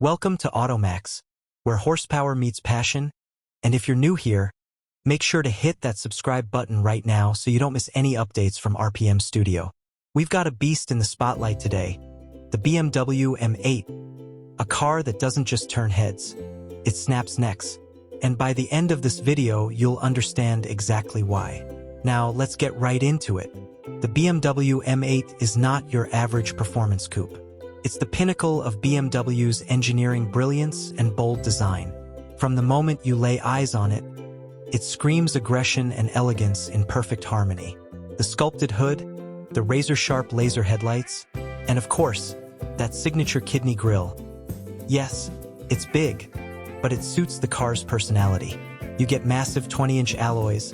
Welcome to Automax, where horsepower meets passion, and if you're new here, make sure to hit that subscribe button right now so you don't miss any updates from RPM Studio. We've got a beast in the spotlight today, the BMW M8, a car that doesn't just turn heads, it snaps necks. And by the end of this video, you'll understand exactly why. Now, let's get right into it. The BMW M8 is not your average performance coupe. It's the pinnacle of BMW's engineering brilliance and bold design. From the moment you lay eyes on it, it screams aggression and elegance in perfect harmony. The sculpted hood, the razor-sharp laser headlights, and of course, that signature kidney grille. Yes, it's big, but it suits the car's personality. You get massive 20-inch alloys,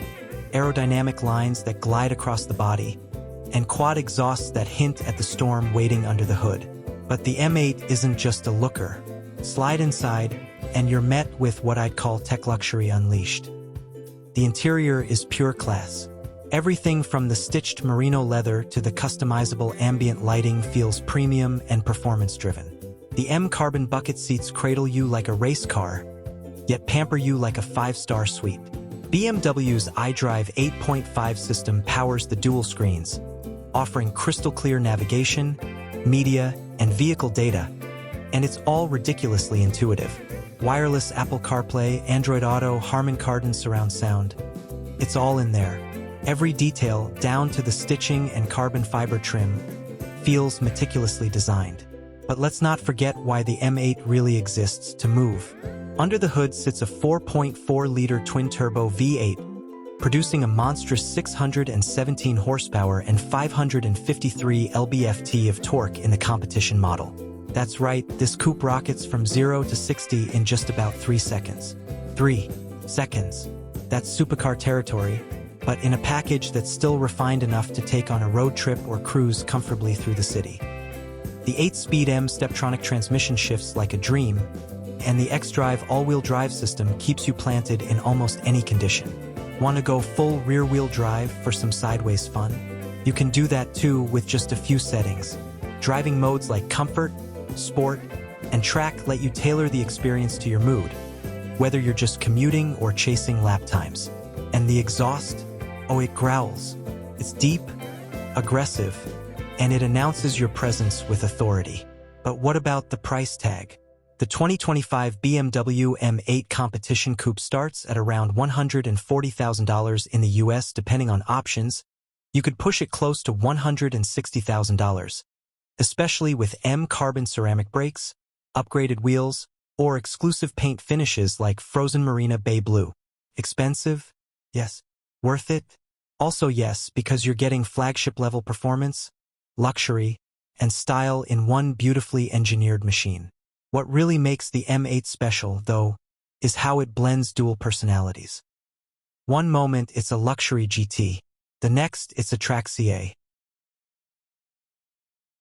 aerodynamic lines that glide across the body, and quad exhausts that hint at the storm waiting under the hood. But the M8 isn't just a looker. Slide inside, and you're met with what I'd call tech luxury unleashed. The interior is pure class. Everything from the stitched merino leather to the customizable ambient lighting feels premium and performance-driven. The M carbon bucket seats cradle you like a race car, yet pamper you like a five-star suite. BMW's iDrive 8.5 system powers the dual screens, offering crystal-clear navigation, media, and vehicle data, and it's all ridiculously intuitive. Wireless Apple CarPlay, Android Auto, Harman Kardon surround sound. It's all in there. Every detail, down to the stitching and carbon fiber trim, feels meticulously designed. But let's not forget why the M8 really exists to move. Under the hood sits a 4.4-liter twin-turbo V8, producing a monstrous 617 horsepower and 553 lb-ft of torque in the competition model. That's right, this coupe rockets from 0 to 60 in just about 3 seconds. 3 seconds. That's supercar territory, but in a package that's still refined enough to take on a road trip or cruise comfortably through the city. The 8-speed M Steptronic transmission shifts like a dream, and the xDrive all-wheel drive system keeps you planted in almost any condition. Want to go full rear-wheel drive for some sideways fun? You can do that too with just a few settings. Driving modes like Comfort, Sport, and Track let you tailor the experience to your mood, whether you're just commuting or chasing lap times. And the exhaust? Oh, it growls. It's deep, aggressive, and it announces your presence with authority. But what about the price tag? The 2025 BMW M8 competition coupe starts at around $140,000 in the US depending on options. You could push it close to $160,000, especially with M carbon ceramic brakes, upgraded wheels, or exclusive paint finishes like frozen Marina Bay Blue. Expensive? Yes. Worth it? Also yes, because you're getting flagship-level performance, luxury, and style in one beautifully engineered machine. What really makes the M8 special, though, is how it blends dual personalities. One moment it's a luxury GT, the next it's a track CA.